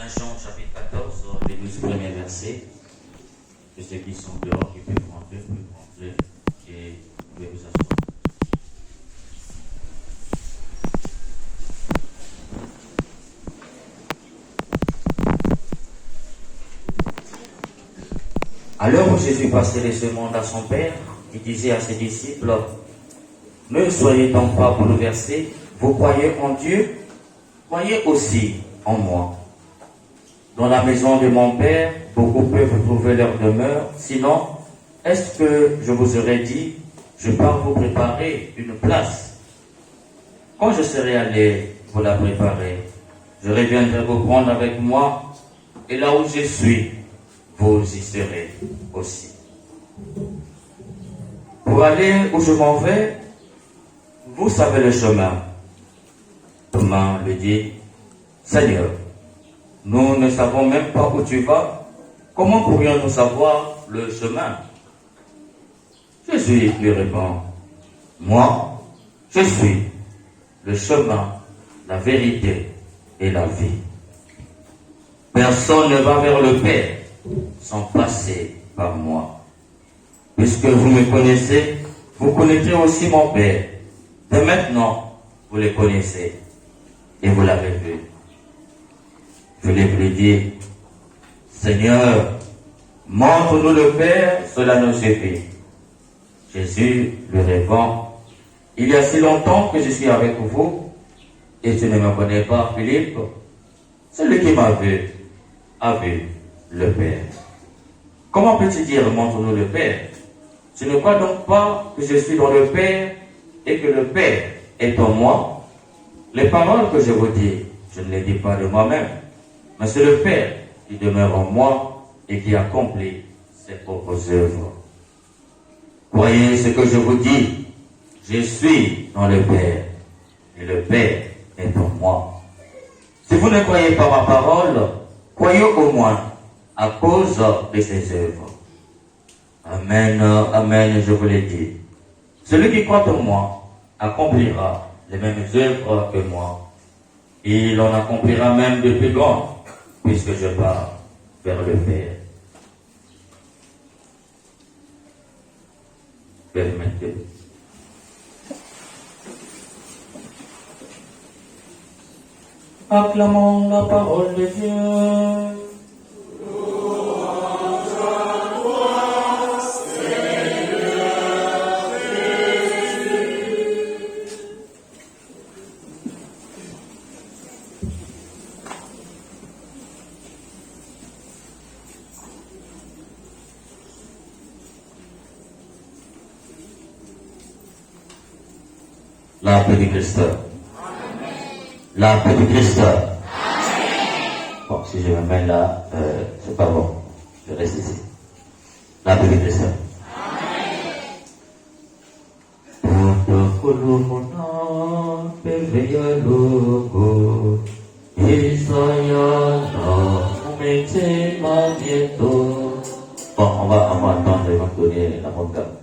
Saint Jean chapitre 14, les 12 premiers versets. Que ceux qui sont dehors, qui peuvent rentrer et vous pouvez vous asseoir. À l'heure où Jésus passait les semondes à son Père, il disait à ses disciples, ne soyez donc pas bouleversés, vous croyez en Dieu, croyez aussi en moi. Dans la maison de mon Père, beaucoup peuvent trouver leur demeure, sinon, est-ce que je vous aurais dit, je pars vous préparer une place? Quand je serai allé vous la préparer, je reviendrai vous prendre avec moi, et là où je suis, vous y serez aussi. Pour aller où je m'en vais, vous savez le chemin. Thomas lui dit, Seigneur, nous ne savons même pas où tu vas, comment pourrions-nous savoir le chemin? Jésus lui répond, moi, je suis le chemin, la vérité et la vie. Personne ne va vers le Père sans passer par moi. puisque vous me connaissez, vous connaîtrez aussi mon Père. Dès maintenant, vous le connaissez et vous l'avez vu. Philippe lui dit, Seigneur, montre-nous le Père, cela nous suffit. Jésus lui répond, il y a si longtemps que je suis avec vous et tu ne me connais pas, Philippe. Celui qui m'a vu a vu le Père. Comment peux-tu dire, montre-nous le Père? Tu ne crois donc pas que je suis dans le Père et que le Père est en moi? Les paroles que je vous dis, je ne les dis pas de moi-même, mais c'est le Père qui demeure en moi et qui accomplit ses propres œuvres. Croyez ce que je vous dis, je suis dans le Père et le Père est en moi. Si vous ne croyez pas ma parole, croyez au moins à cause de ses œuvres. Amen, amen, je vous l'ai dit. Celui qui croit en moi accomplira les mêmes œuvres que moi. Il en accomplira même de plus grandes, puisque je pars vers le Père. Permettez. Acclamons la parole de Dieu. La paix du Christ. La paix du Christ. Bon, si je me mets là, c'est pas bon. Je reste ici. La paix du Christ. Bon, on va attendre et on va donner la bonne gamme.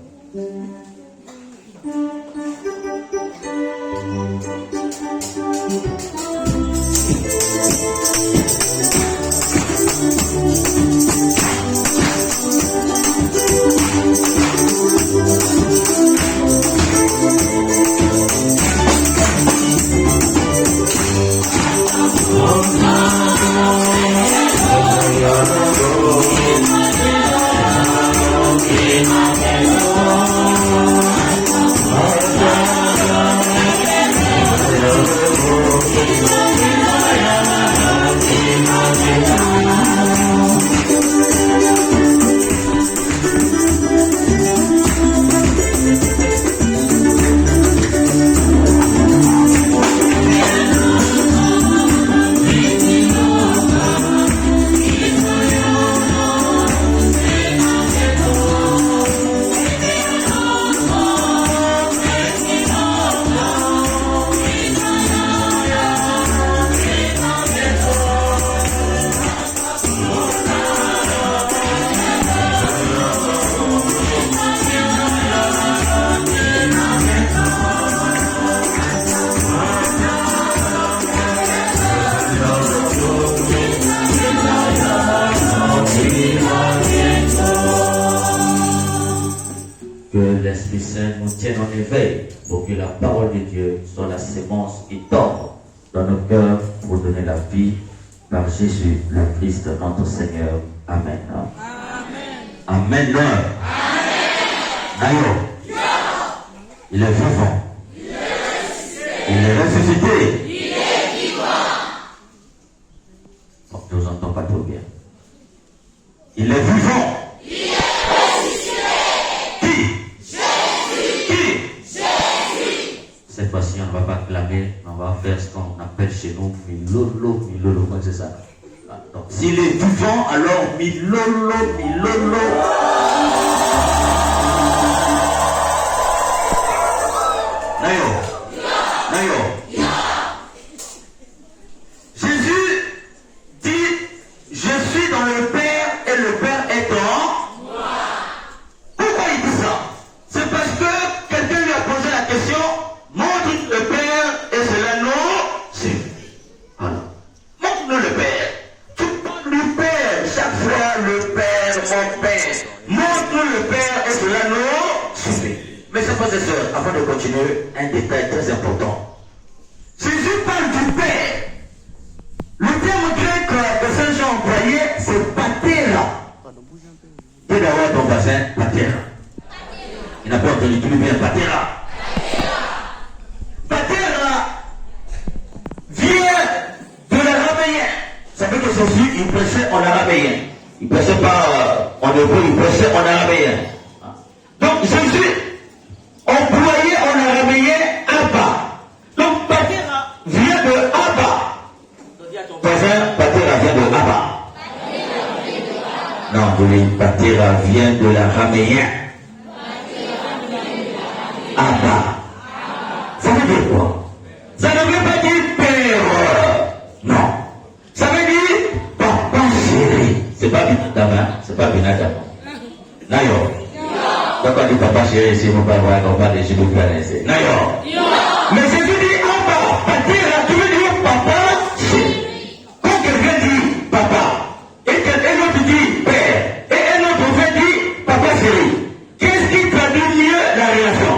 Que l'Esprit Saint nous tienne en éveil pour que la parole de Dieu soit la sémence qui tombe dans nos cœurs pour donner la vie par Jésus, le Christ, notre Seigneur. Amen. Amen. Amen. D'ailleurs, il est vivant. Il est ressuscité. Il est vivant. Bon, je ne vous entends pas trop bien. Il est vivant. Cette fois-ci, on ne va pas clamer, on va faire ce qu'on appelle chez nous Milolo, Milolo, comment c'est ça? Donc, s'il est vivant, alors Milolo, Milolo. D'ailleurs, Jésus dit, je suis dans le Père et le Père est en moi. Pourquoi il dit ça? C'est parce que quelqu'un lui a posé la question. Montre le Père et cela nous suffit. Voilà. Montre-nous le Père. Tu parles du Père chaque fois, le Père, mon Père. cela nous suffit. Mais chers frères et sœurs, avant de continuer, un détail très important. Jésus parle du Père. Le terme grec que Saint Jean employé, c'est patera. Dis d'abord à ton voisin, patera. Il n'a pas entendu tout bien, patera. Patera vient de l'araméen. Ça veut que Jésus, il prêchait en araméen. Il ne prêchait pas en hébreu, il prêchait en araméen. Donc Jésus employé en araméen Abba. Donc patera vient de Abba. Voisin, patera vient de Abba. Non, vous voulez, patera vient de l'araméen. Abba. Ça veut dire quoi? Ça ne veut pas dire père. Non. Ça veut dire papa chéri. C'est pas Binadama. C'est pas Binadama. Nayo. Quand on dit papa chéri, c'est mon papa, on va déjà vous faire. Nayo. Mais Jésus dit Abba. Patera, tu veux dire papa chéri. Quand quelqu'un dit papa, et un autre dit père, et un autre frère dit papa chéri, qu'est-ce qui traduit mieux la relation?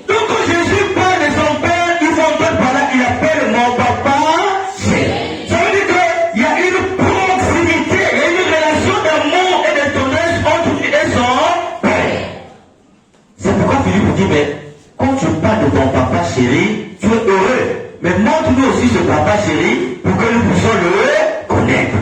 Donc quand Jésus parle de son père, il faut entendre par là, il appelle mon papa chéri. Ça veut dire qu'il y a une proximité, il y a une relation d'amour et de tendresse entre lui et son père. C'est pourquoi Philippe dit, mais quand tu parles de ton papa chéri, tu es heureux. Mais montre-nous aussi ce papa chéri pour que nous puissions le connaître.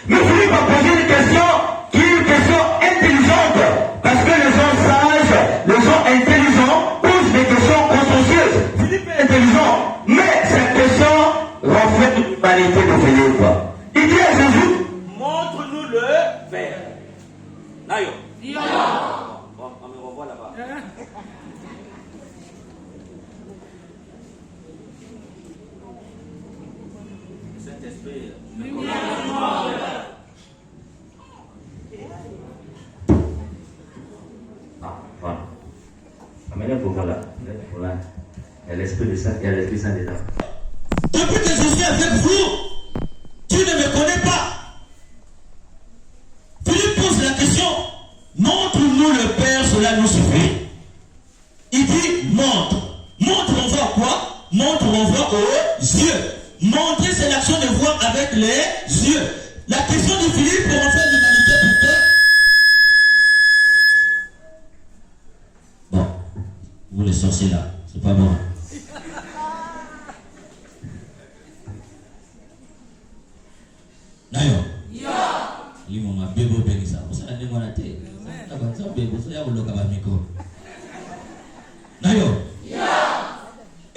Mais Philippe a posé une question qui est une question intelligente. Parce que les gens sages, les gens intelligents posent des questions consciencieuses. Philippe est intelligent, mais cette question reflète l'humanité de Philippe. Il dit à Jésus, montre-nous le Père. Nayo. Bon, on me revoit là-bas. Saint-Esprit. Voilà. Amenez pour voilà. Voilà. Il y a l'Esprit de Saint, il y a l'Esprit Saint dedans. Depuis que je suis avec vous, tu ne me connais pas. Philippe pose la question, montre-nous le Père, cela nous suffit. Il dit, montre. Montre, on voit quoi? Montre, on voit aux yeux. Montrer, c'est l'action de voir avec les yeux. La question de Philippe pour en faire l'humanité plutôt. Bon, vous les sorciers là, c'est pas bon. Nayo. Il m'a bébo béni ça. Vous savez, on a été. Ça bébo, ça y a un local à micro. Nayo.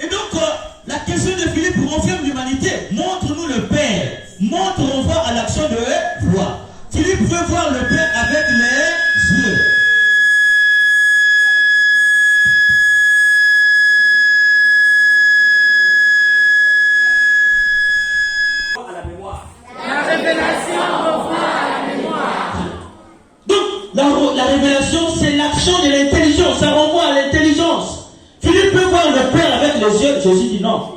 Et donc, la question de Philippe pour confirmer l'humanité, montre-nous le Père. Montre, on voit à l'action de voir. Philippe veut voir le Père avec les yeux. À la mémoire. La révélation revoit à la mémoire. Donc, la révélation, c'est l'action de l'intelligence. Ça renvoie à l'intelligence. Philippe peut voir le Père avec les yeux. Jésus dit non.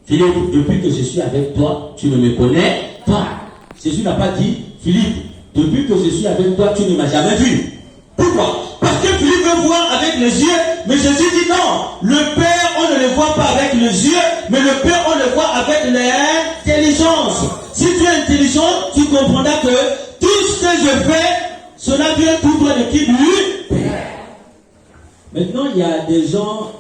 Philippe, depuis que je suis avec toi, tu ne me connais pas. Jésus n'a pas dit, Philippe, depuis que je suis avec toi, tu ne m'as jamais vu. Pourquoi? Parce que Philippe veut voir avec les yeux, mais Jésus dit non. Le Père, on ne le voit pas avec les yeux, mais le Père, on le voit avec l'intelligence. Si tu es intelligent, tu comprendras que tout ce que je fais, cela vient tout droit de qui? Du Père. Maintenant, il y a des gens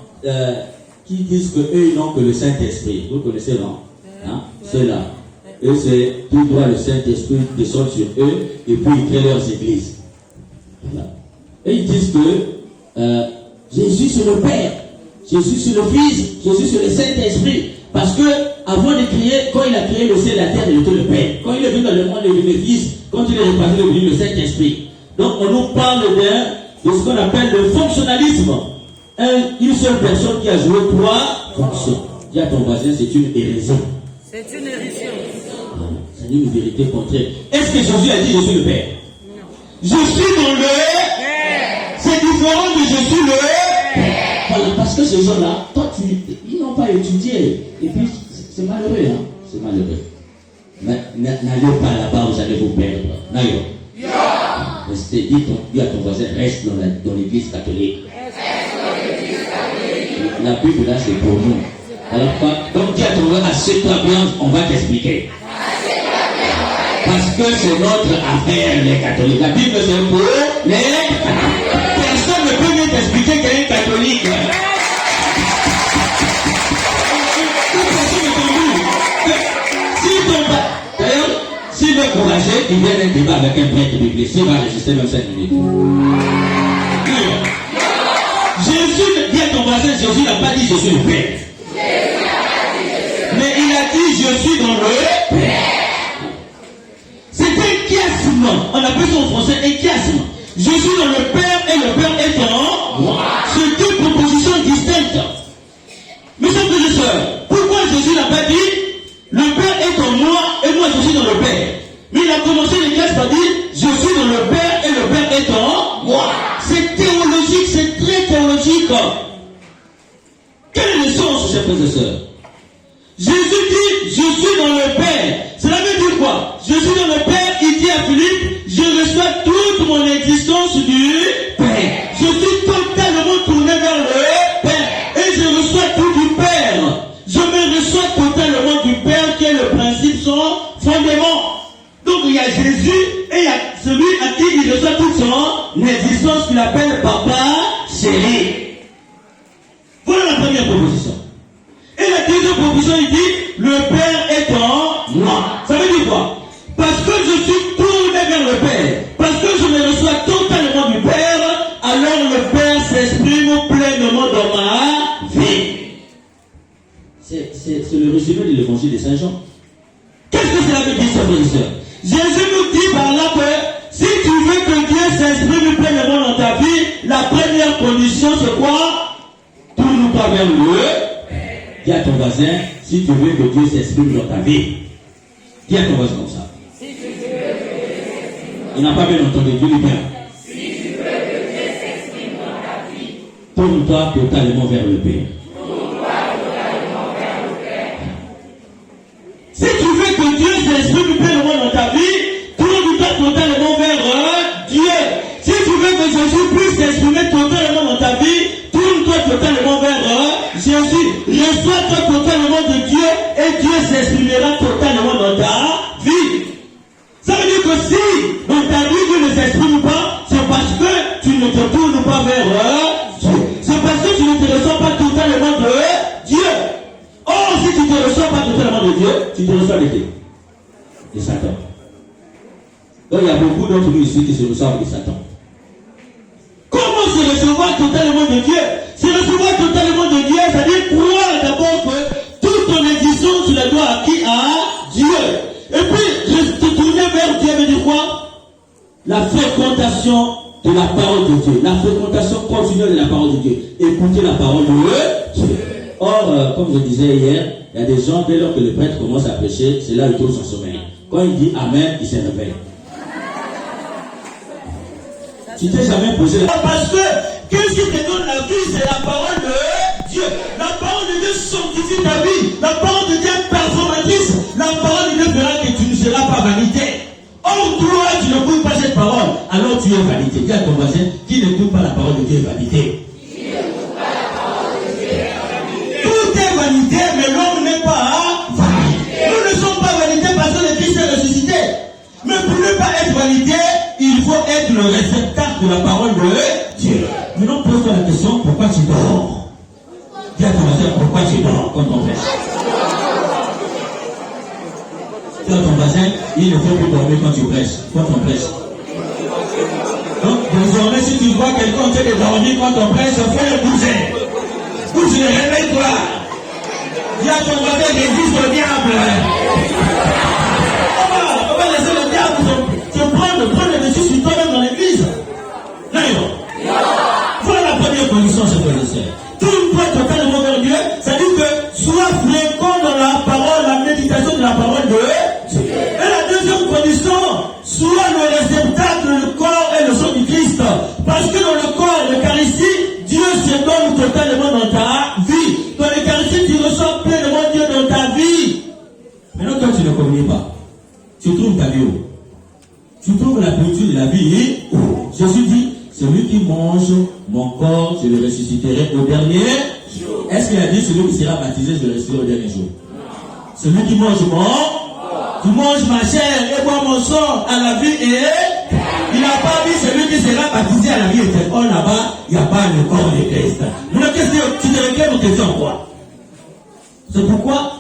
qui disent qu'eux n'ont que le Saint-Esprit. Vous connaissez, non? Hein? Ceux-là. Eux, c'est tout droit le Saint-Esprit descend sur eux et puis ils créent leurs églises. Voilà. Et ils disent que Jésus c'est le Père, Jésus c'est le Fils, Jésus c'est le Saint-Esprit. Parce que avant de créer, quand il a créé le ciel et la terre, il était le Père. Quand il est venu dans le monde, il est venu le Fils. Quand il est reparti, il est venu le Saint-Esprit. Donc on nous parle de ce qu'on appelle le fonctionnalisme. Une seule personne qui a joué trois fonctions. Dis à ton voisin, c'est une hérésie. C'est une hérésie. C'est une vérité contraire. Est-ce que Jésus a dit je suis le Père? Non. Je suis dans le Père. C'est différent de je suis le Père. Voilà, parce que ces gens-là, toi, ils n'ont pas étudié. Et puis, c'est malheureux, hein. C'est malheureux. N'allez pas là-bas, vous allez vous perdre. N'allez. Dis à ton voisin, reste dans l'église catholique. La Bible là, c'est pour nous. Alors, donc dis à ton voisin, assieds-toi bien, on va t'expliquer. Parce que c'est notre affaire, les catholiques. La Bible, c'est pour les catholiques. Personne ne peut mieux t'expliquer qu'un est catholique. D'ailleurs, s'il est courageux, il vient un débat avec un prêtre biblique. S'il va résister même 5 minutes. Jésus, dis à ton voisin, Jésus n'a pas dit je suis le Père. Mais il a dit je suis dans le Père. C'est un chiasme. On appelle ça en français un chiasme. Je suis dans le Père et le Père est en moi. C'est deux propositions distinctes. Mes chers frères et sœurs, pourquoi Jésus n'a pas dit le Père est en moi et moi je suis dans le Père? Mais il a commencé les classes par dire je suis dans le Père et le Père est en moi. C'est théologique, c'est très théologique. Quel est le sens, chers frères et sœurs? Jésus dit je suis dans le Père. Cela veut dire quoi? Je suis dans le Père, il dit à Philippe, je reçois toute mon existence du Père. Je suis totalement tourné vers le Père et je reçois tout du Père. Je me reçois totalement du Père qui est le principe, son fondement. Donc il y a Jésus et il y a celui à qui il reçoit toute son existence qu'il appelle Papa chéri. Voilà la première proposition. Et la deuxième proposition, il dit le Père est en moi. Ça veut dire quoi? Parce que je suis tourné vers le Père, parce que je me reçois totalement du Père, alors le Père s'exprime pleinement dans ma vie. C'est le résumé de l'évangile de Saint Jean. Qu'est-ce que cela veut dire, frères et sœurs? Jésus nous dit par là que si tu veux que Dieu s'exprime pleinement dans ta vie, la première condition c'est quoi? Tourne-toi vers le. Dis à ton voisin, si tu veux que Dieu s'exprime dans ta vie. Dis à ton voisin comme ça. Il n'a pas bien entendu, dis-le bien. Si tu veux que Dieu s'exprime dans ta vie, tourne-toi totalement vers le Père. Si tu veux que Dieu s'exprime pleinement dans ta vie, tourne-toi totalement vers Dieu. Si tu veux que Jésus puisse s'exprimer totalement dans ta vie, tourne-toi totalement vers Jésus. Reçois-toi totalement de Dieu et Dieu s'exprimera totalement dans ta vie. Ça veut dire que si dans ta vie Dieu ne s'exprime pas, c'est parce que tu ne te tournes pas vers Dieu. C'est parce que tu ne te reçois pas totalement de Dieu. Or, si tu ne te reçois pas totalement de Dieu, tu te reçois de qui? De Satan. Donc il y a beaucoup d'entre nous ici qui se reçoivent de Satan. Comment se recevoir totalement de Dieu? Se recevoir totalement de Dieu, c'est-à-dire croire d'abord que toute ton existence, tu la dois à qui? À Dieu. Et puis, te tourner vers Dieu veut dire quoi? La fréquentation de la parole de Dieu. La fréquentation continuelle de la parole de Dieu. Écouter la parole de Dieu. Or, comme je disais hier, il y a des gens, dès lors que le prêtre commence à prêcher, c'est là où il trouve son sommeil. Quand il dit Amen, il se réveille. Tu t'es jamais posé la... Parce que, qu'est-ce qui te donne la vie? C'est la parole de Dieu. La parole de Dieu sanctifie ta vie. La parole de Dieu est performatrice. La parole de Dieu fera que tu ne seras pas vanité. Or, toi, tu n'écoutes pas cette parole, alors tu es vanité. Dis à ton voisin, qui n'écoute pas la parole de Dieu est vanité. Tout est vanité, mais l'homme n'est pas vanité. Nous ne sommes pas vanité parce que le Christ est ressuscité. Mais pour ne pas être vanité, il faut être le réceptacle de la parole de Dieu. Maintenant, pose-toi la question, pourquoi tu dors? Dis à ton voisin, pourquoi tu dors quand on prêche? Dis à ton voisin, il ne faut plus dormir quand tu prêches, quand on prêche. Donc, désormais, si tu vois quelqu'un qui est dormir quand on prêche, fais le bouger. Bouge, réveille-toi. Dis à ton voisin, résiste au diable. On va laisser le diable prendre le dessus sur toi-même dans l'église. Non. Voilà la première condition, chers frères et sœurs. Tourne-toi totalement vers Dieu, ça dit que sois fréquent dans la parole, la méditation de la parole de Dieu. Et la deuxième condition, sois le réceptacle, le corps et le sang du Christ. Parce que dans le corps, l'Eucharistie, Dieu se donne totalement dans ta vie. Dans l'Eucharistie, tu reçois pleinement Dieu dans ta vie. Maintenant, toi, tu ne communies pas. Tu trouves ta vie où? Tu trouves la culture de la vie où? celui qui mange mon corps, je le ressusciterai au dernier jour. Est-ce qu'il a dit celui qui sera baptisé, je le ressusciterai au dernier jour? Celui qui mange tu manges ma chair et bois mon sang à la vie et il n'a pas dit celui qui sera baptisé à la vie éternelle. Oh là-bas, il n'y a pas le corps de Christ. Mais qu'est-ce que tu te réclames ou question quoi? C'est pourquoi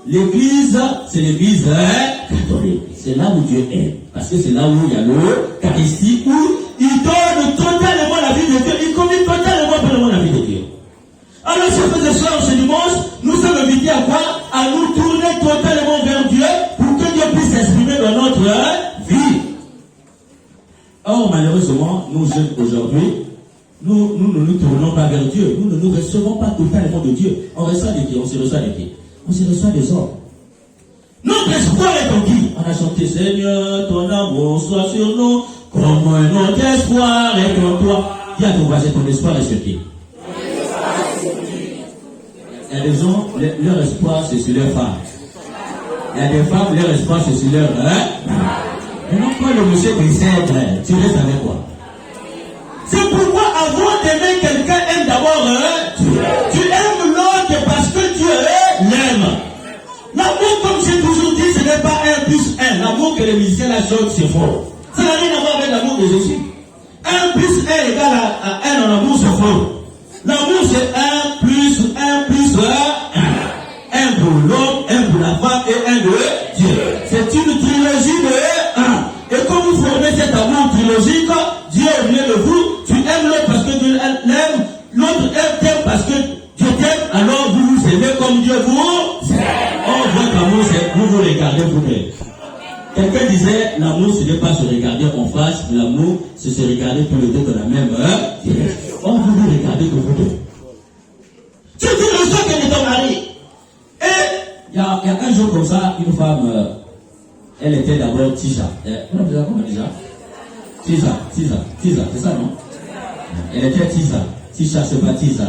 l'église, c'est l'église catholique. C'est là où Dieu est. Parce que c'est là où il y a l'Eucharistie, où il donne totalement la vie de Dieu. Il communique totalement la vie de Dieu. Alors, chers frères et sœurs, ce dimanche, nous sommes invités à quoi? À nous tourner totalement vers Dieu pour que Dieu puisse s'exprimer dans notre vie. Or, malheureusement, nous jeunes aujourd'hui, nous ne nous tournons pas vers Dieu. Nous ne nous recevons pas totalement de Dieu. On reçoit de qui? On se reçoit de qui? On se reçoit des hommes. Notre espoir est en qui? On a chanté Seigneur, ton amour soit sur nous, comme notre espoir est en toi. Dis à ton voisin, ton espoir est sur qui? Il y a des gens, leur espoir c'est sur leur femme. Il y a des femmes, leur espoir c'est sur leur Maintenant, quand le monsieur décède, tu restes avec quoi? C'est pourquoi avant d'aimer quelqu'un, aime d'abord tu aimes l'autre parce que Dieu l'aime. L'amour, comme j'ai toujours dit, ce n'est pas 1 plus 1. L'amour que les musiciens la chantent, c'est faux. Ça n'a rien à voir avec l'amour de Jésus. 1 plus 1 égale à 1 en amour, c'est faux. L'amour, c'est 1 plus 1 1 pour l'homme, 1 pour la femme et 1 de Dieu. C'est une trilogie de 1. Et quand vous formez cet amour trilogique, Dieu est au milieu de vous, tu aimes l'autre parce que Dieu l'aime, l'autre t'aime parce que Dieu t'aime, alors vous vous aimez comme Dieu vous aime. Oh, votre amour, c'est vous regardez vous-même. Quelqu'un disait, l'amour, ce n'est pas se regarder en face, l'amour, c'est se regarder tous les deux dans la même direction. Oh, vous vous regardez que vous deux. Tu le sens qu'elle est ton mari. Et il y a un jour comme ça, une femme, elle était d'abord Tisha. Comment déjà? Tisa, c'est ça, non? Elle était Tisa. Tisha, c'est pas Tisa.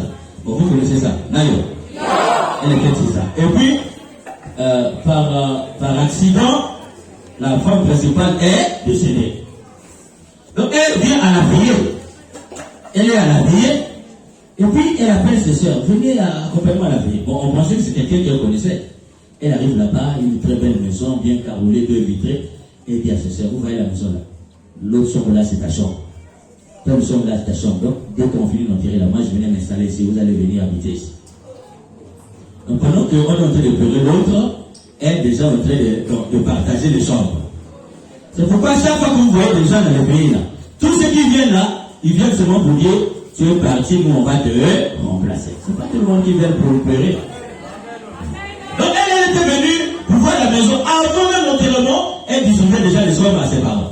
Bon, vous connaissez ça. Nayo. Elle était Tisa. Et puis, par accident, la femme principale est décédée. Donc, elle vient à la veillée. Elle est à la veillée. Et puis, elle appelle ses soeurs. Venez accompagner à la veillée. Bon, on pensait que c'était quelqu'un qu'elle connaissait. Elle arrive là-bas, une très belle maison, bien carrelée, 2 vitrées. Et elle dit à ses soeurs, vous voyez la maison là. L'autre chambre là, c'est ta chambre. Toi, nous sommes là, c'est ta chambre. Donc, dès qu'on finit d'enterrer là, moi, je venais m'installer ici. Vous allez venir habiter ici. Donc, pendant qu'on est en train de pleurer, l'autre est déjà en train de partager les chambres. C'est pourquoi chaque fois que vous voyez des gens dans les pays là, tous ceux qui viennent là, ils viennent seulement pour dire, tu es parti, nous on va te remplacer. C'est pas tout le monde qui vient pour pleurer. Donc elle était venue pour voir la maison. Avant même l'enterrement, elle distribuait déjà les sommes à ses parents.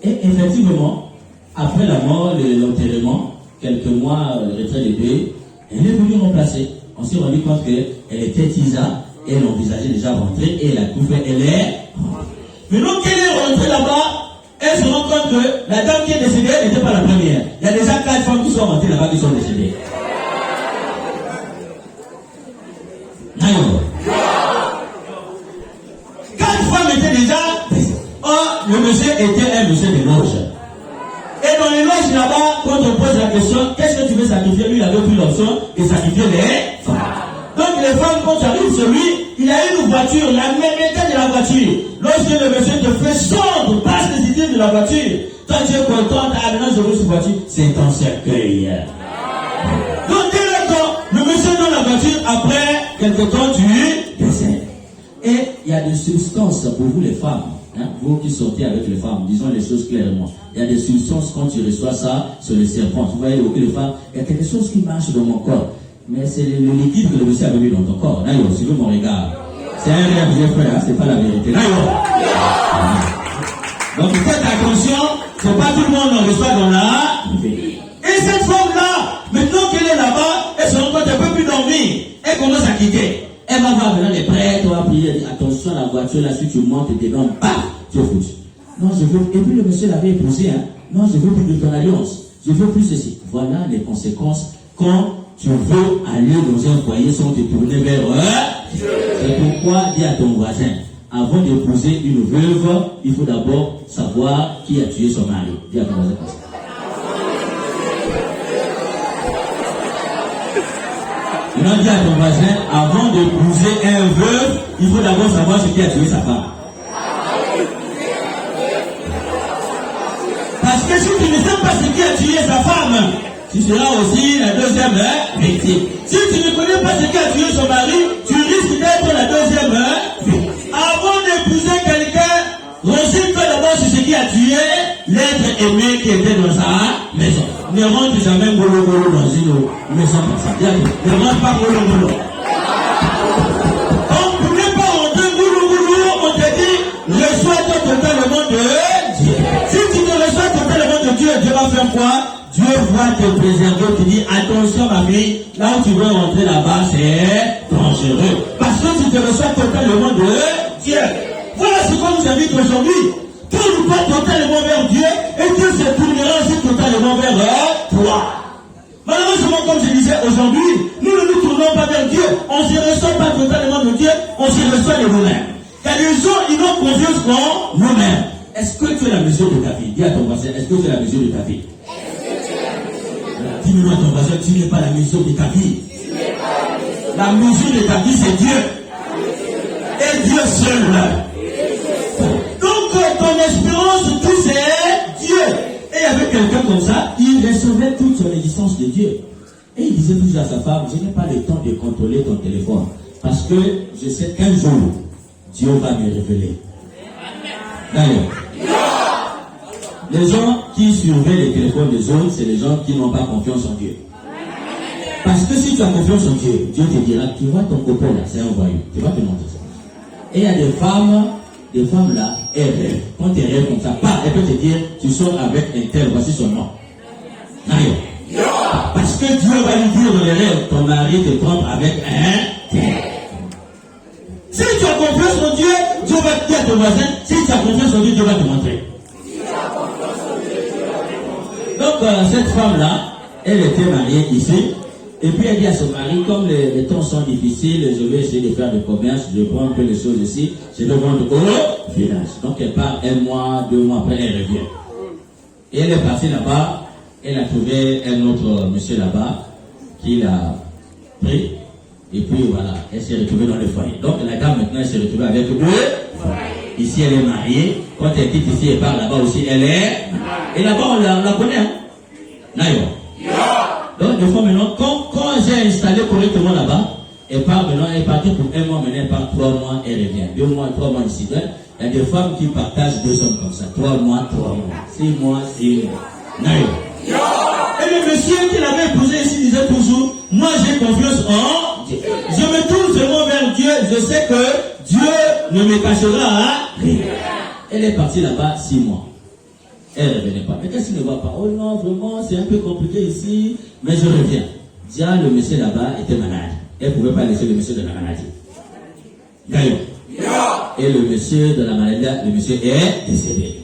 Et effectivement, après la mort, l'enterrement, quelques mois, le retrait des deuil, elle est venue remplacer. On s'est rendu compte qu'elle était Tisa, et elle envisageait déjà rentrer, et elle a tout fait, elle est rentrée. Mais donc, qu'elle est rentrée là-bas, elle se rend compte que la dame qui est décédée n'était pas la première. Il y a déjà 4 femmes qui sont rentrées là-bas qui sont décédées. Non. 4 femmes étaient déjà décédées. Or, le monsieur était un monsieur de loge. Et dans les loges là-bas, quand on pose la question, qu'est-ce que tu veux sacrifier? Lui, il avait pris l'option de sacrifier les femmes. Donc les femmes, quand tu arrives sur lui, il a une voiture, la même état de la voiture. Lorsque le monsieur te fait sortir, passe les idées de la voiture, toi tu es content, maintenant je veux cette voiture, c'est ton cercueil. Donc dès le temps, le monsieur dans la voiture, après quelque temps, tu décèdes. Et il y a des substances pour vous les femmes. Hein, vous qui sortez avec les femmes, disons les choses clairement. Il y a des substances quand tu reçois ça sur les serpents. Vous voyez, les femmes, il y a quelque chose qui marche dans mon corps. Mais c'est le liquide que le monsieur a mis dans ton corps. Nayo, si vous mon regard. C'est un rêve, j'ai fait, hein, c'est pas la vérité. Nayo. Donc faites attention, c'est pas tout le monde en reçoit dans la vie. Et cette femme-là, maintenant qu'elle est là-bas, elle se rend compte qu'elle ne peut plus dormir. Elle commence à quitter. Elle va voir maintenant les prêtres, on va prier, attention à la voiture, là, si tu montes et dedans, bam, tu es foutu. Non, je veux, et puis le monsieur l'avait épousé, hein. Non, je veux plus de ton alliance. Je veux plus ceci. Voilà les conséquences quand tu veux aller dans un foyer sans te tourner vers eux. C'est pourquoi dis à ton voisin, avant d'épouser une veuve, il faut d'abord savoir qui a tué son mari. Dis à ton voisin comme ça. On dit à ton voisin, avant d'épouser un veuve, il faut d'abord savoir ce qui a tué sa femme. Parce que si tu ne sais pas ce qui a tué sa femme, tu seras aussi la deuxième victime. Si tu ne connais pas ce qui a tué son mari, tu risques d'être la deuxième victime. Avant d'épouser quelqu'un, renseigne-toi d'abord sur ce qui a tué l'être aimé qui était dans sa maison. Ne rentre jamais golo dans une maison comme ça. Ne rentre pas golo. Donc, pour ne pas rentrer golo, on te dit, reçois-toi totalement de Dieu. Si tu te reçois totalement de Dieu, Dieu va faire quoi? Dieu va te préserver, te dit attention ma fille, là où tu veux rentrer là-bas, c'est dangereux. Parce que tu te reçois totalement de Dieu. Voilà ce qu'on nous invite aujourd'hui. Tourne-toi totalement vers Dieu et Dieu se tournera aussi totalement vers toi. Malheureusement, comme je disais aujourd'hui, nous ne nous tournons pas vers Dieu. On ne se reçoit pas totalement de Dieu, on se reçoit de nous-mêmes. Il y a des gens, ils n'ont confiance qu'en nous-mêmes. Est-ce que tu es la mesure de ta vie? Dis à ton voisin, est-ce que tu es la mesure de ta vie? Dis-moi à ton voisin, tu n'es pas la mesure de ta vie. La mesure de ta vie, c'est Dieu. Et Dieu seul. Donc, ton espérance, tout c'est Dieu. Et il y avait quelqu'un comme ça, il recevait toute son existence de Dieu. Et il disait toujours à sa femme, je n'ai pas le temps de contrôler ton téléphone. Parce que je sais qu'un jour, Dieu va me révéler. D'ailleurs, les gens qui surveillent les téléphones des autres, c'est les gens qui n'ont pas confiance en Dieu. Parce que si tu as confiance en Dieu, Dieu te dira, tu vois ton copain là, c'est un voyou. Tu vas te montrer ça. Et il y a des femmes là, elles rêvent. Quand elles rêvent comme ça, elle peut te dire, tu sors avec un tel, voici son nom. D'ailleurs, parce que Dieu va lui dire dans les rêves, ton mari te trompe avec un tel. Si tu as confiance en Dieu, Dieu va te dire à ton voisin, si tu as confiance en Dieu, Dieu va te montrer. Donc, cette femme-là, elle était mariée ici, et puis elle dit à son mari, comme les temps sont difficiles, je vais essayer de faire du commerce, je prends un peu les choses ici, je vais vendre au village. Donc, elle part 1 mois, 2 mois après, elle revient. Et elle est partie là-bas, elle a trouvé un autre monsieur là-bas, qui l'a pris, et puis voilà, elle s'est retrouvée dans le foyer. Donc, la dame maintenant, elle s'est retrouvée avec 2 foyers. Ici, elle est mariée. Quand elle quitte ici, elle part là-bas aussi, elle est. Et là-bas, on la connaît. Hein? D'ailleurs. Donc, des fois maintenant, quand j'ai installé correctement là-bas, elle part maintenant, elle est partie pour 1 mois, maintenant elle part 3 mois, elle revient. 2 mois, 3 mois ici. Il y a des femmes qui partagent 2 hommes comme ça. 3 mois, 6 mois, 6 mois. D'ailleurs. Et le monsieur qui l'avait épousé ici disait toujours, moi j'ai confiance en Dieu. Je me tourne seulement vers Dieu, je sais que Dieu ne me cachera rien. Elle est partie là-bas 6 mois. Elle ne revenait pas. Mais qu'est-ce qu'il ne voit pas? Oh non, vraiment, c'est un peu compliqué ici, mais je reviens. Déjà, le monsieur là-bas était malade. Elle ne pouvait pas laisser le monsieur de la maladie. D'ailleurs. Et le monsieur de la maladie, le monsieur est décédé.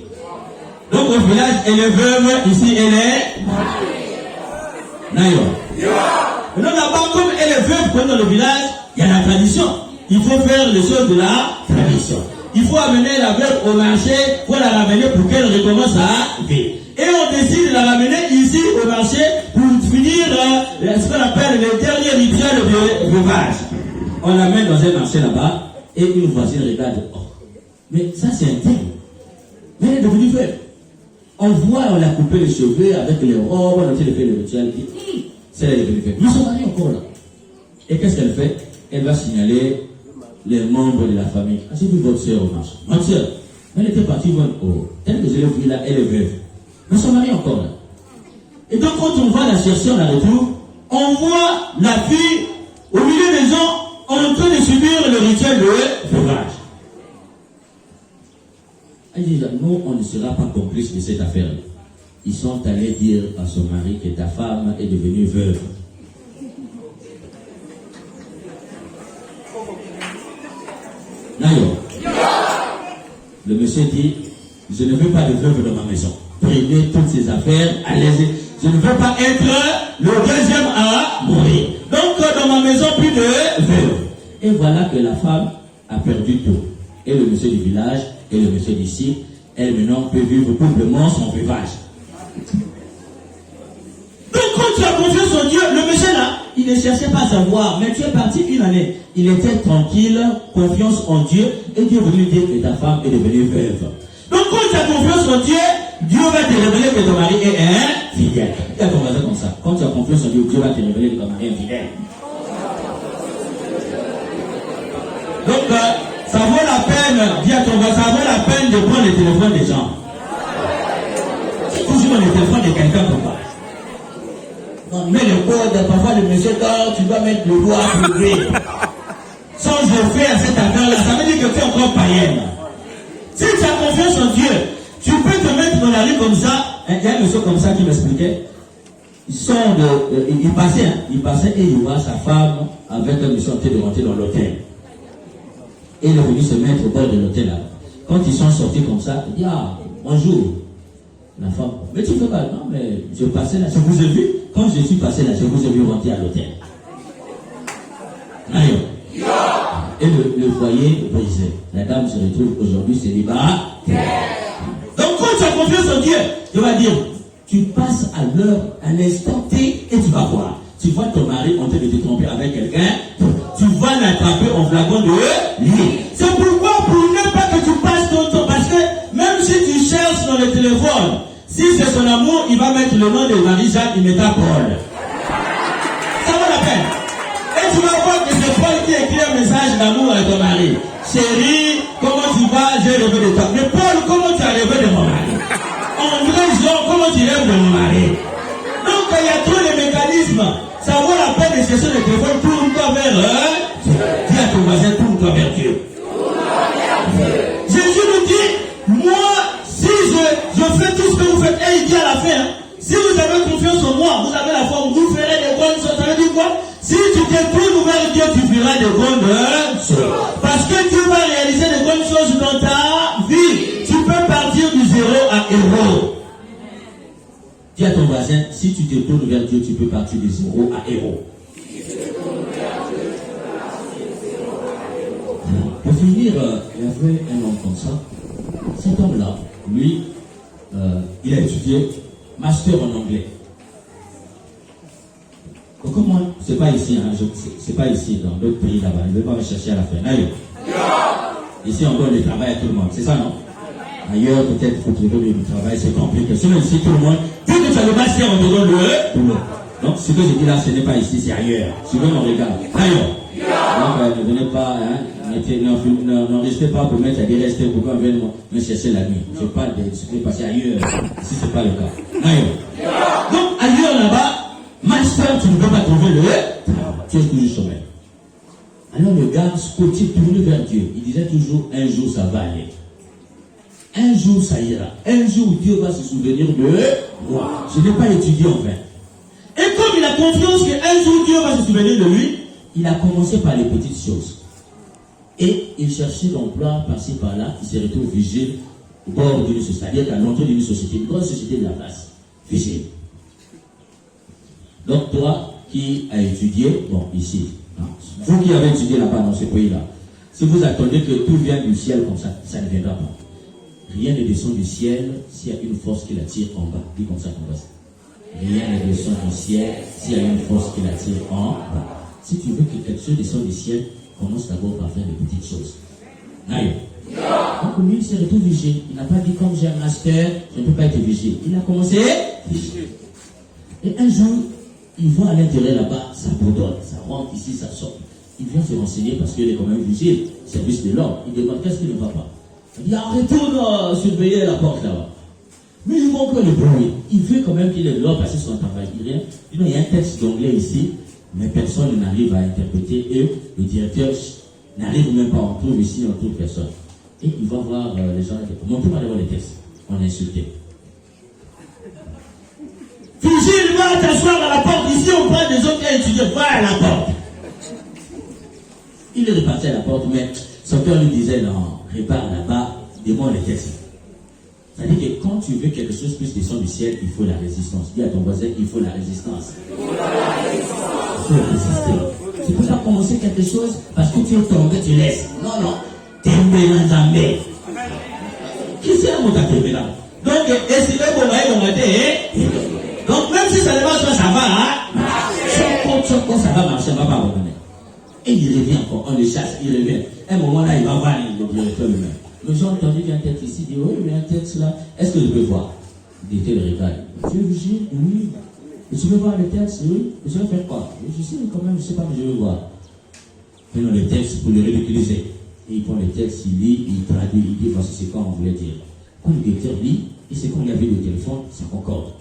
Donc au village, elle est veuve, ici elle est mariée. D'ailleurs. Maintenant là-bas, comme elle est veuve, comme dans le village, il y a la tradition. Il faut faire les choses de la tradition. Il faut amener la veuve au marché pour la ramener pour qu'elle recommence à vivre. Et on décide de la ramener ici au marché pour finir ce qu'on appelle le dernier rituel de veuvage. On l'amène dans un marché là-bas et une voisine regarde. Oh, mais ça c'est un thème. Mais elle est devenue veuve. On voit, on l'a coupé les cheveux avec les robes, on a fait le rituel. C'est elle est devenue veuve. Nous sommes mariés encore là. Et qu'est-ce qu'elle fait? Elle va signaler les membres de la famille. Ah, j'ai vu votre soeur au marché. Votre soeur, elle était partie voir. Oh, telle que je l'ai vue là, elle est veuve. Nous sommes mariés encore là. Et donc, quand on va la chercher, on la retrouve, on voit la fille au milieu des gens en train de subir le rituel de veuvage. Elle dit, nous, on ne sera pas complices de cette affaire-là. Ils sont allés dire à son mari que ta femme est devenue veuve. D'ailleurs, le monsieur dit, je ne veux pas de veuve dans ma maison. Prenez toutes ces affaires, allez-y. Je ne veux pas être le deuxième à mourir. Donc, dans ma maison, plus de veuve. Et voilà que la femme a perdu tout. Et le monsieur du village et le monsieur d'ici, elle maintenant peut vivre doublement son veuvage. Donc quand tu as confiance en Dieu, le monsieur là, il ne cherchait pas à savoir, mais tu es parti une année. Il était tranquille, confiance en Dieu, et Dieu est venu dire que ta femme est devenue veuve. Donc quand tu as confiance en Dieu, Dieu va te révéler que ton mari est infidèle. Il y a ton voisin comme ça. Quand tu as confiance en Dieu, Dieu va te révéler que ton mari est infidèle. Donc ça vaut la peine, dis à ton voisin, ça vaut la peine de prendre le téléphone des gens. C'est toujours le téléphone de quelqu'un comme ça. Non, mets le code, parfois le monsieur dort, tu dois mettre le doigt pour lui. Sans effet à cette affaire-là, ça veut dire que tu es encore païenne. Si tu as confiance en Dieu, tu peux te mettre dans la rue comme ça. Il y a un monsieur comme ça qui m'expliquait. Il passait et il voit sa femme avec un monsieur en train de rentrer dans l'hôtel. Et il est venu se mettre au bord de l'hôtel là. Quand ils sont sortis comme ça, il dit ah, bonjour. La femme, mais tu fais pas, non, mais je passais là, je vous ai vu. Quand je suis passé là, je vous ai vu rentrer à l'hôtel. Aïe. Et le foyer brisé. La dame se retrouve aujourd'hui célibataire. Donc quand tu as confiance en Dieu, Dieu va dire, tu passes à l'heure, à l'instant T, et tu vas voir. Tu vois ton mari en train de te tromper avec quelqu'un, tu vas l'attraper en flagrant de lui. C'est pourquoi pour ne pas que tu passes ton temps, parce que même si tu cherches dans le téléphone, si c'est son amour, il va mettre le nom de Marie-Jacques, il mettra Paul. Ça vaut la peine. Et tu vas voir que c'est Paul qui écrit un message d'amour à ton mari. Chérie, comment tu vas? J'ai rêvé de toi. Mais Paul, comment tu as rêvé de mon mari? André Jean, comment tu rêves de mon mari? Donc il y a trop de mécanismes. Ça vaut la peine de chercher le téléphone, tourne-toi vers dis à ton voisin, tourne-toi vers Dieu. Jésus nous dit, moi, si je fais tout ce que vous faites, et il dit à la fin, si vous avez confiance en moi, vous avez la foi, vous ferez des bonnes choses. Ça veut dire quoi? Si tu te tournes vers Dieu, tu feras des bonnes choses. Parce que Dieu va réaliser des bonnes choses dans ta vie. Tu peux partir du zéro à héros. Dis à ton voisin, si tu te tournes vers Dieu, tu peux partir du zéro à héros. Pour finir, il y avait un homme comme ça. Cet homme-là, lui, il a étudié master en anglais. Donc comment, c'est pas ici, hein, c'est pas ici, dans d'autres pays là-bas, il ne veut pas me chercher à la fin. Ailleurs. Ici on donne le travail à tout le monde, c'est ça non? Ailleurs peut-être il faut trouver du travail, c'est compliqué. Sinon ici tout le monde, dès que tu as le master, on te donne le boulot. Donc ce que je dis là, ce n'est pas ici, c'est ailleurs. Suivez mon regard. Ailleurs. Donc ne venez pas, hein, n'enregistrez pas pour mettre à dire rester pour qu'on vienne me chercher la nuit. Je parle de ce qui est passé ailleurs, si ce n'est pas le cas. Ailleurs. Donc ailleurs là-bas, master, tu ne peux pas trouver le tu es toujours chômeur. Alors le gars scotché tourné vers Dieu. Il disait toujours, un jour ça va aller. Un jour ça ira. Un jour Dieu va se souvenir de moi. Je n'ai pas étudié en vain. Et comme il a confiance qu'un jour Dieu va se souvenir de lui, il a commencé par les petites choses. Et il cherchait l'emploi par-ci par-là. Il se retrouve vigile au bord d'une société. C'est-à-dire qu'à l'entrée d'une société, une grande société de la place. Vigile. Donc toi qui as étudié, bon ici, hein, vous qui avez étudié là-bas dans ce pays-là, si vous attendez que tout vienne du ciel comme ça, ça ne viendra pas. Rien ne descend du ciel s'il y a une force qui l'attire en bas. Dis comme ça qu'on passe. Rien ne descend du ciel s'il y a une force qui l'attire en bas. Si tu veux que quelque chose descende du ciel, commence d'abord par faire des petites choses. Aïe. Donc lui, il s'est retrouvé vigile. Il n'a pas dit comme j'ai un master, je ne peux pas être vigile. Il a commencé vigile. Et un jour, il voit à l'intérieur là-bas, ça bourdonne, ça rentre ici, ça sort. Il vient se renseigner parce qu'il est quand même vigile, service de l'ordre. Il demande qu'est-ce qui ne va pas. Il dit retourne surveiller la porte là-bas. Mais il voit encore le bruit. Il veut quand même qu'il ait l'ordre passer son travail. Il dit il y a un texte d'anglais ici, mais personne n'arrive à interpréter et le directeur n'arrive même pas, on trouve ici, on trouve personne. Et il va voir les gens, montrez-moi d'abord les textes. On est insulté. Vigile, va t'asseoir à la porte. Ici, on prend des autres étudiants. Va à la porte. Il est reparti à la porte, mais son père lui disait non, répare là-bas, demande les textes. C'est-à-dire que quand tu veux quelque chose puisse descendre du ciel, il faut la résistance. Dis à ton voisin, il faut la résistance. Il faut résister. Tu ne peux pas commencer quelque chose parce que tu es tombé, tu laisses. Non, non. Tembelanzambe. Qui c'est un mot à Tembelan? Donc, et si le bon donc, même si ça ne marche pas, ça va, hein? Ça va marcher, ça va pas revenir. Et il revient encore, on le chasse, il revient. À un moment là, il va voir le directeur lui-même. Mais j'ai entendu qu'il y a un texte ici, il dit, oui, il y a un texte là. Est-ce que je peux voir? Il dit, le regarde. Tu es vigile? Oui. Et tu veux voir le texte? Oui. Et je vais faire quoi? Je sais quand même, je ne sais pas, mais je veux voir. Prenons le texte pour le ridiculiser. Et il prend le texte, il lit, il traduit, il dit, voici ce qu'on voulait dire. Quand le directeur lit, et c'est qu'on y avait le téléphone, ça concorde.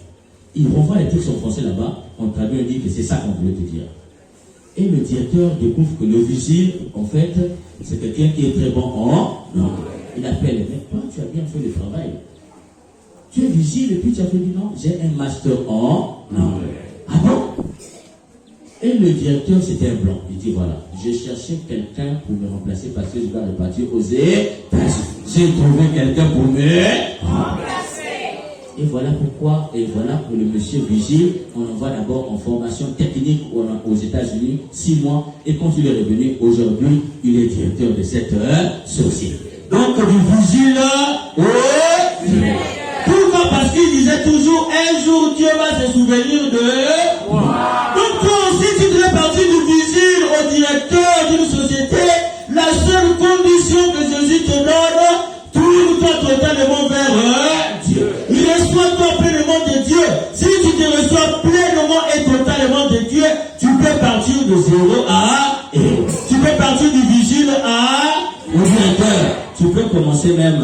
Il renvoie les textes en français là-bas, on traduit, on dit que c'est ça qu'on voulait te dire. Et le directeur découvre que le vigile, en fait, c'est quelqu'un qui est très bon en langue. Il appelle, mais toi, tu as bien fait le travail. Tu es vigile et puis tu as fait dit non, j'ai un master en langue. Ah bon? Et le directeur, c'était un blanc. Il dit voilà, j'ai cherché quelqu'un pour me remplacer parce que je dois repartir aux États-Unis. J'ai trouvé quelqu'un pour me remplacer. Et voilà pourquoi, et voilà pour le monsieur vigile, on envoie d'abord en formation technique aux États-Unis 6 mois. Et quand il est revenu aujourd'hui, il est directeur de cette société. Donc du vigile pourquoi? Parce qu'il disait toujours un jour Dieu va se souvenir de moi. Donc toi aussi tu devrais partir du vigile au directeur d'une société. La seule condition que Jésus te donne, tourne-toi totalement vers Dieu. Reçois-toi pleinement de Dieu. Si tu te reçois pleinement et totalement de Dieu, tu peux partir de 0 à 1. Tu peux partir du vigile au directeur. Tu peux commencer même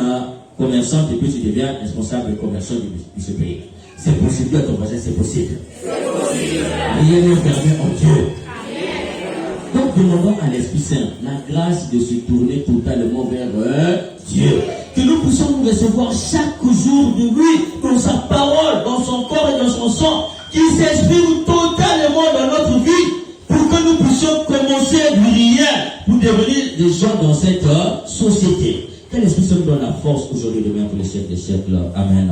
commerçant et puis tu deviens responsable de commerçant de ce pays. C'est possible à ton voisin, c'est possible. Rien n'est permis en Dieu. Donc demandons à l'Esprit Saint la grâce de se tourner totalement vers Dieu. Que nous puissions nous recevoir chaque jour de lui, dans sa parole, dans son corps et dans son sang, qui s'exprime totalement dans notre vie, pour que nous puissions commencer à briller, pour devenir des gens dans cette société. Que l'Esprit Saint nous donne la force aujourd'hui, demain, pour les siècles des siècles. Amen.